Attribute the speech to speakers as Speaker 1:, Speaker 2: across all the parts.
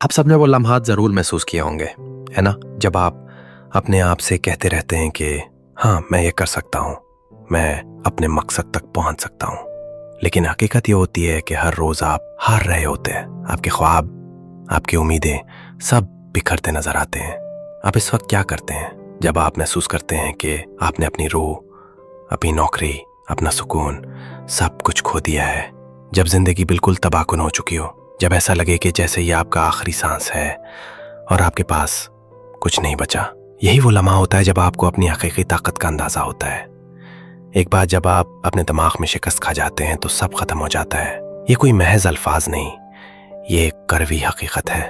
Speaker 1: आप सबने वो लम्हात ज़रूर महसूस किए होंगे, है ना? जब आप अपने आप से कहते रहते हैं कि हाँ, मैं ये कर सकता हूँ, मैं अपने मकसद तक पहुँच सकता हूँ। लेकिन हकीकत ये होती है कि हर रोज़ आप हार रहे होते हैं। आपके ख्वाब, आपकी उम्मीदें सब बिखरते नज़र आते हैं। आप इस वक्त क्या करते हैं जब आप महसूस करते हैं कि आपने अपनी रूह, अपनी नौकरी, अपना सुकून सब कुछ खो दिया है? जब ज़िंदगी बिल्कुल तबाहकुन हो चुकी हो, जब ऐसा लगे कि जैसे ये आपका आखिरी सांस है और आपके पास कुछ नहीं बचा। यही वो लम्हा होता है जब आपको अपनी हकीकी ताकत का अंदाज़ा होता है। एक बार जब आप अपने दिमाग में शिकस्त खा जाते हैं तो सब खत्म हो जाता है। ये कोई महज अल्फाज नहीं, ये एक कड़वी हकीकत है।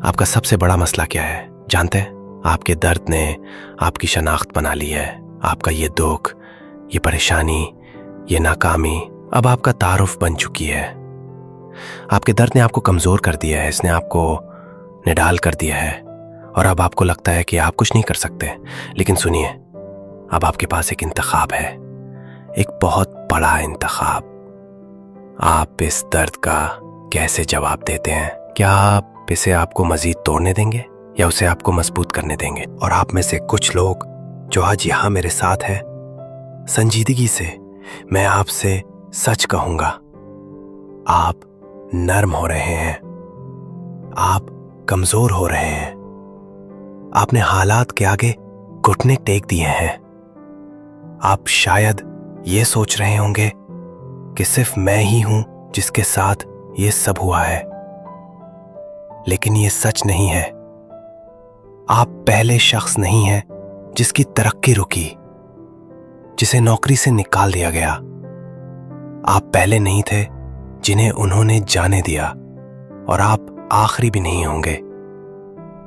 Speaker 1: आपका सबसे बड़ा मसला क्या है जानते हैं? आपके दर्द ने आपकी शनाख्त बना ली है। आपका ये दुख, ये परेशानी, ये नाकामी अब आपका तारुफ बन चुकी है। आपके दर्द ने आपको कमज़ोर कर दिया है, इसने आपको निडाल कर दिया है और अब आपको लगता है कि आप कुछ नहीं कर सकते। लेकिन सुनिए, अब आपके पास एक इंतखाब है, एक बहुत बड़ा इंतखाब। आप इस दर्द का कैसे जवाब देते हैं? क्या आप इसे आपको मजीद तोड़ने देंगे या उसे आपको मजबूत करने देंगे? और आप में से कुछ लोग जो आज यहाँ मेरे साथ हैं, संजीदगी से मैं आपसे सच कहूंगा, आप नर्म हो रहे हैं, आप कमजोर हो रहे हैं। आपने हालात के आगे घुटने टेक दिए हैं। आप शायद ये सोच रहे होंगे कि सिर्फ मैं ही हूं जिसके साथ ये सब हुआ है, लेकिन ये सच नहीं है। आप पहले शख्स नहीं हैं जिसकी तरक्की रुकी, जिसे नौकरी से निकाल दिया गया। आप पहले नहीं थे जिन्हें उन्होंने जाने दिया, और आप आखिरी भी नहीं होंगे।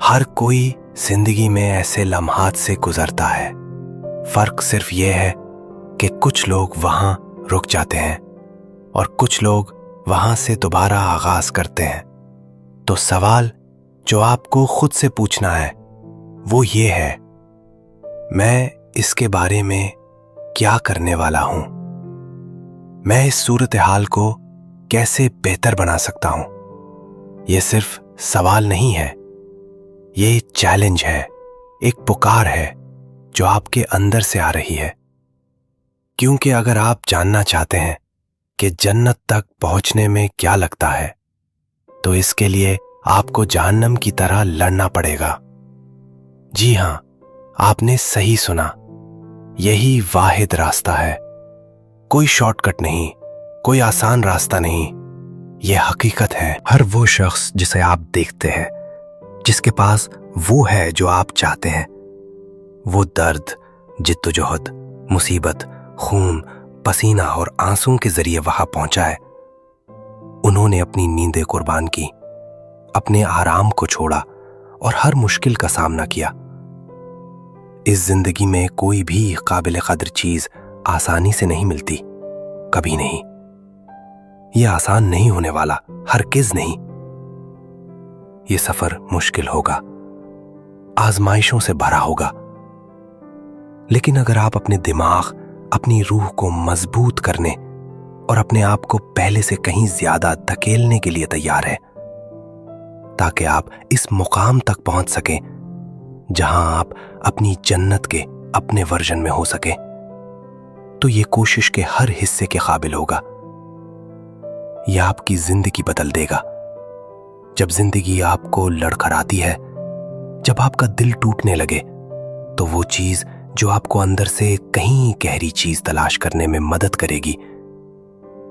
Speaker 1: हर कोई जिंदगी में ऐसे लम्हात से गुजरता है। फर्क सिर्फ ये है कि कुछ लोग वहां रुक जाते हैं और कुछ लोग वहां से दोबारा आगाज करते हैं। तो सवाल जो आपको खुद से पूछना है वो ये है, मैं इसके बारे में क्या करने वाला हूं? मैं इस सूरत हाल को कैसे बेहतर बना सकता हूं? यह सिर्फ सवाल नहीं है, ये चैलेंज है, एक पुकार है जो आपके अंदर से आ रही है। क्योंकि अगर आप जानना चाहते हैं कि जन्नत तक पहुंचने में क्या लगता है, तो इसके लिए आपको जहन्नम की तरह लड़ना पड़ेगा। जी हां, आपने सही सुना, यही वाहिद रास्ता है। कोई शॉर्टकट नहीं, कोई आसान रास्ता नहीं, यह हकीकत है। हर वो शख्स जिसे आप देखते हैं, जिसके पास वो है जो आप चाहते हैं, वो दर्द, जिद्दोजहद, मुसीबत, खून, पसीना और आंसुओं के जरिए वहां पहुंचा है। उन्होंने अपनी नींदें कुर्बान की, अपने आराम को छोड़ा और हर मुश्किल का सामना किया। इस जिंदगी में कोई भी काबिल कदर चीज आसानी से नहीं मिलती, कभी नहीं। यह आसान नहीं होने वाला, हरगिज नहीं। यह सफर मुश्किल होगा, आजमाइशों से भरा होगा। लेकिन अगर आप अपने दिमाग, अपनी रूह को मजबूत करने और अपने आप को पहले से कहीं ज्यादा धकेलने के लिए तैयार हैं, ताकि आप इस मुकाम तक पहुंच सकें जहां आप अपनी जन्नत के अपने वर्जन में हो सके, तो ये कोशिश के हर हिस्से के काबिल होगा। यह आपकी जिंदगी बदल देगा। जब जिंदगी आपको लड़खड़ाती है, जब आपका दिल टूटने लगे, तो वो चीज जो आपको अंदर से कहीं गहरी चीज तलाश करने में मदद करेगी,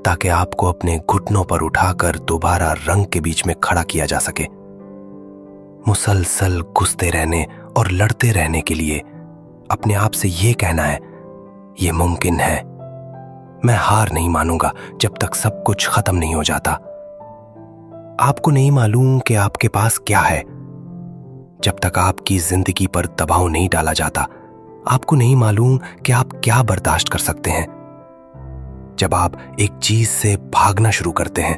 Speaker 1: ताकि आपको अपने घुटनों पर उठाकर दोबारा रंग के बीच में खड़ा किया जा सके। मुसलसल घुसते रहने और लड़ते रहने के लिए अपने आप से ये कहना है, ये मुमकिन है। मैं हार नहीं मानूंगा जब तक सब कुछ खत्म नहीं हो जाता। आपको नहीं मालूम कि आपके पास क्या है जब तक आपकी जिंदगी पर दबाव नहीं डाला जाता। आपको नहीं मालूम कि आप क्या बर्दाश्त कर सकते हैं। जब आप एक चीज से भागना शुरू करते हैं,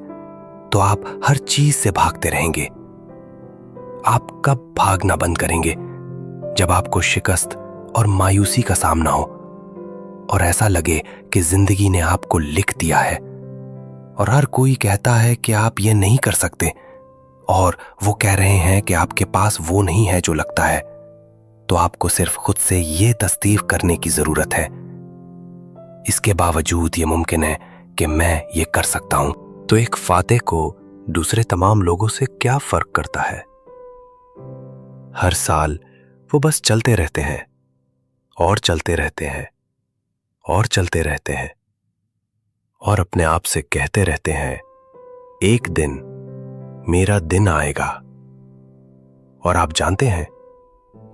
Speaker 1: तो आप हर चीज से भागते रहेंगे। आप कब भागना बंद करेंगे? जब आपको शिकस्त और मायूसी का सामना हो और ऐसा लगे कि जिंदगी ने आपको लिख दिया है और हर कोई कहता है कि आप ये नहीं कर सकते और वो कह रहे हैं कि आपके पास वो नहीं है जो लगता है, तो आपको सिर्फ खुद से ये तस्दीक करने की जरूरत है। इसके बावजूद ये मुमकिन है कि मैं ये कर सकता हूं। तो एक फातेह को दूसरे तमाम लोगों से क्या फर्क करता है? हर साल वो बस चलते रहते हैं और चलते रहते हैं और चलते रहते हैं और अपने आप से कहते रहते हैं, एक दिन मेरा दिन आएगा। और आप जानते हैं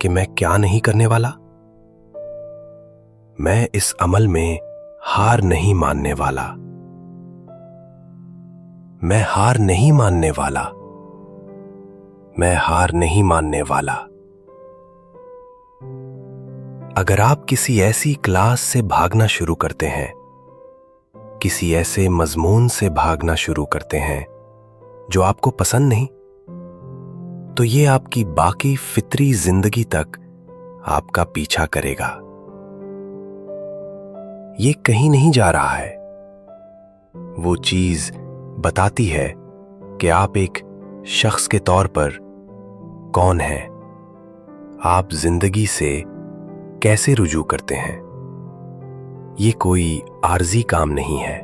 Speaker 1: कि मैं क्या नहीं करने वाला? मैं इस अमल में हार नहीं मानने वाला। मैं हार नहीं मानने वाला। मैं हार नहीं मानने वाला। अगर आप किसी ऐसी क्लास से भागना शुरू करते हैं, किसी ऐसे मजमून से भागना शुरू करते हैं जो आपको पसंद नहीं, तो ये आपकी बाकी फितरी जिंदगी तक आपका पीछा करेगा। ये कहीं नहीं जा रहा है। वो चीज बताती है कि आप एक शख्स के तौर पर कौन हैं, आप जिंदगी से कैसे रुजू करते हैं। ये कोई आर्जी काम नहीं है,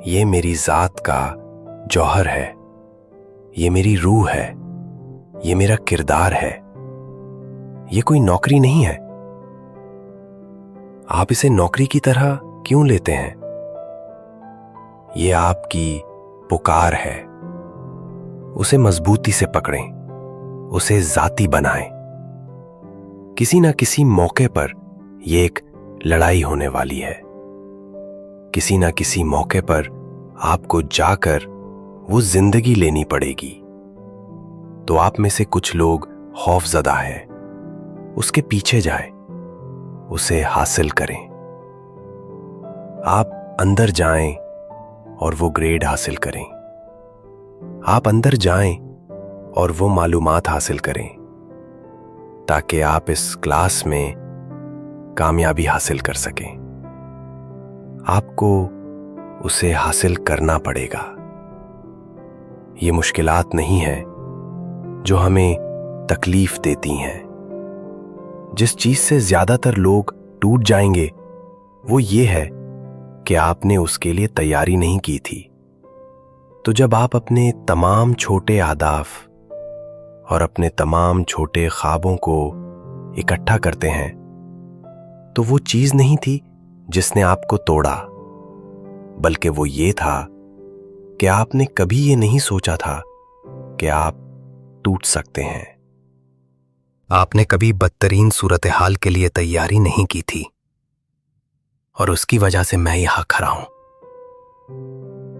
Speaker 1: ये मेरी जात का जौहर है, ये मेरी रूह है, ये मेरा किरदार है। ये कोई नौकरी नहीं है। आप इसे नौकरी की तरह क्यों लेते हैं? ये आपकी पुकार है। उसे मजबूती से पकड़ें, उसे जाती बनाएं। किसी ना किसी मौके पर यह एक लड़ाई होने वाली है। किसी ना किसी मौके पर आपको जाकर वो जिंदगी लेनी पड़ेगी। तो आप में से कुछ लोग खौफजदा हैं, उसके पीछे जाएं, उसे हासिल करें। आप अंदर जाएं और वो ग्रेड हासिल करें। आप अंदर जाएं और वो मालूमात हासिल करें, ताकि आप इस क्लास में कामयाबी हासिल कर सकें। आपको उसे हासिल करना पड़ेगा। ये मुश्किलात नहीं है जो हमें तकलीफ देती हैं। जिस चीज से ज्यादातर लोग टूट जाएंगे वो ये है कि आपने उसके लिए तैयारी नहीं की थी। तो जब आप अपने तमाम छोटे आदाफ और अपने तमाम छोटे ख्वाबों को इकट्ठा करते हैं, तो वो चीज नहीं थी जिसने आपको तोड़ा, बल्कि वो ये था कि आपने कभी ये नहीं सोचा था कि आप टूट सकते हैं। आपने कभी बदतरीन सूरत हाल के लिए तैयारी नहीं की थी, और उसकी वजह से मैं यहां खड़ा हूं,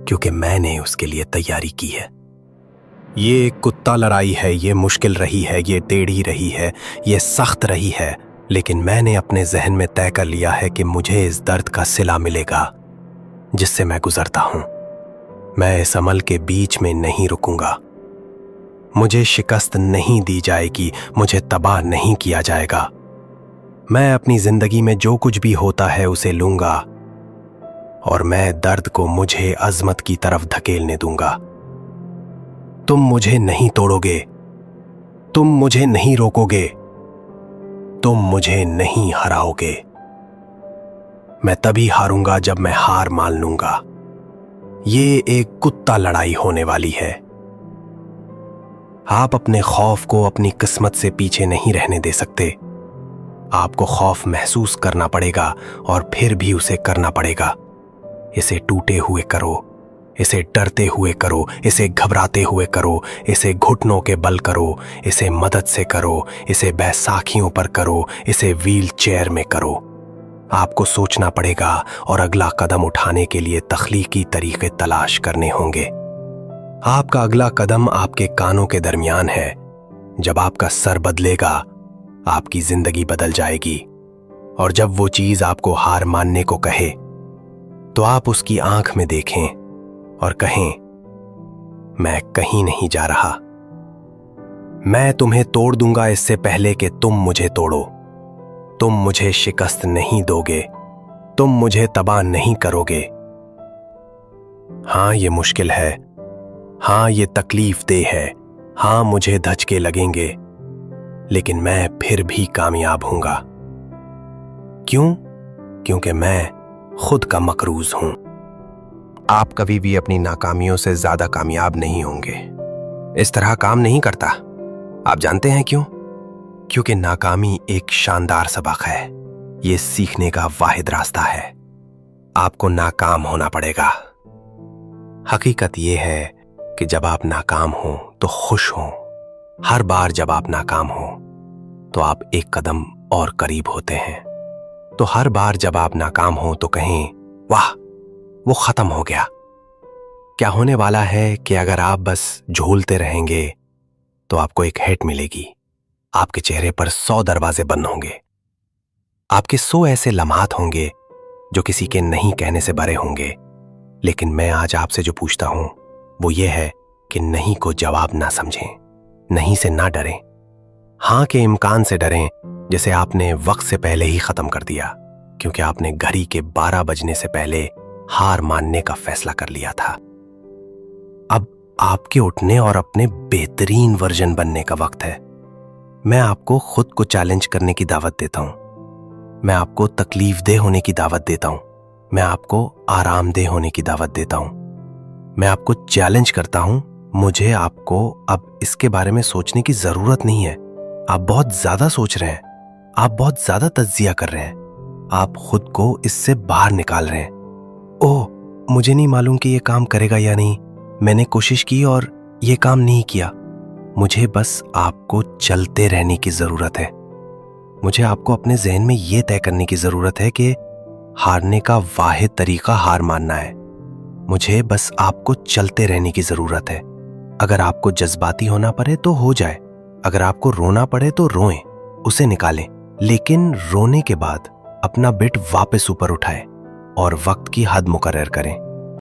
Speaker 1: क्योंकि मैंने उसके लिए तैयारी की है। ये कुत्ता लड़ाई है, ये मुश्किल रही है, ये टेढ़ी रही है, ये सख्त रही है, लेकिन मैंने अपने जहन में तय कर लिया है कि मुझे इस दर्द का सिला मिलेगा जिससे मैं गुजरता हूं। मैं इस अमल के बीच में नहीं रुकूंगा। मुझे शिकस्त नहीं दी जाएगी, मुझे तबाह नहीं किया जाएगा। मैं अपनी जिंदगी में जो कुछ भी होता है उसे लूंगा, और मैं दर्द को मुझे अजमत की तरफ धकेलने दूंगा। तुम मुझे नहीं तोड़ोगे, तुम मुझे नहीं रोकोगे, तुम मुझे नहीं हराओगे। मैं तभी हारूंगा जब मैं हार मान लूंगा। ये एक कुत्ता लड़ाई होने वाली है। आप अपने खौफ को अपनी किस्मत से पीछे नहीं रहने दे सकते। आपको खौफ महसूस करना पड़ेगा और फिर भी उसे करना पड़ेगा। इसे टूटे हुए करो, इसे डरते हुए करो, इसे घबराते हुए करो, इसे घुटनों के बल करो, इसे मदद से करो, इसे बैसाखियों पर करो, इसे व्हील चेयर में करो। आपको सोचना पड़ेगा और अगला कदम उठाने के लिए तख्लीकी तरीके तलाश करने होंगे। आपका अगला कदम आपके कानों के दरमियान है। जब आपका सर बदलेगा, आपकी जिंदगी बदल जाएगी। और जब वो चीज आपको हार मानने को कहे, तो आप उसकी आंख में देखें और कहें, मैं कहीं नहीं जा रहा। मैं तुम्हें तोड़ दूंगा इससे पहले कि तुम मुझे तोड़ो। तुम मुझे शिकस्त नहीं दोगे, तुम मुझे तबाह नहीं करोगे। हाँ, ये मुश्किल है, हाँ ये तकलीफ देह है, हाँ, मुझे धचके लगेंगे, लेकिन मैं फिर भी कामयाब हूंगा। क्यों? क्योंकि मैं खुद का मकरूज हूं। आप कभी भी अपनी नाकामियों से ज्यादा कामयाब नहीं होंगे। इस तरह काम नहीं करता। आप जानते हैं क्यों? क्योंकि नाकामी एक शानदार सबक है। ये सीखने का वाहिद रास्ता है। आपको नाकाम होना पड़ेगा। हकीकत यह है कि जब आप नाकाम हो तो खुश हो। हर बार जब आप नाकाम हो तो आप एक कदम और करीब होते हैं। तो हर बार जब आप नाकाम हो तो कहें, वाह, वो खत्म हो गया। क्या होने वाला है कि अगर आप बस झूलते रहेंगे तो आपको एक हिट मिलेगी। आपके चेहरे पर 100 दरवाजे बंद होंगे। आपके 100 ऐसे लम्हात होंगे जो किसी के नहीं कहने से भरे होंगे। लेकिन मैं आज आपसे जो पूछता हूं वो ये है कि नहीं को जवाब ना समझें, नहीं से ना डरें, हां के इम्कान से डरें जिसे आपने वक्त से पहले ही खत्म कर दिया, क्योंकि आपने घड़ी के 12 बजने से पहले हार मानने का फैसला कर लिया था। अब आपके उठने और अपने बेहतरीन वर्जन बनने का वक्त है। मैं आपको खुद को चैलेंज करने की दावत देता हूं। मैं आपको तकलीफ दे होने की दावत देता हूं। मैं आपको आरामदेह होने की दावत देता हूं। मैं आपको चैलेंज करता हूं। मुझे आपको अब इसके बारे में सोचने की जरूरत नहीं है। आप बहुत ज्यादा सोच रहे हैं। आप बहुत ज्यादा तज्जिया कर रहे हैं। आप खुद को इससे बाहर निकाल रहे हैं। ओह, मुझे नहीं मालूम कि ये काम करेगा या नहीं। मैंने कोशिश की और ये काम नहीं किया। मुझे बस आपको चलते रहने की जरूरत है। मुझे आपको अपने जहन में ये तय करने की जरूरत है कि हारने का वाहिद तरीका हार मानना है। मुझे बस आपको चलते रहने की जरूरत है। अगर आपको जज्बाती होना पड़े तो हो जाए। अगर आपको रोना पड़े तो रोएं, उसे निकालें, लेकिन रोने के बाद अपना बिट वापस ऊपर उठाएं और वक्त की हद मुकर्रर करें।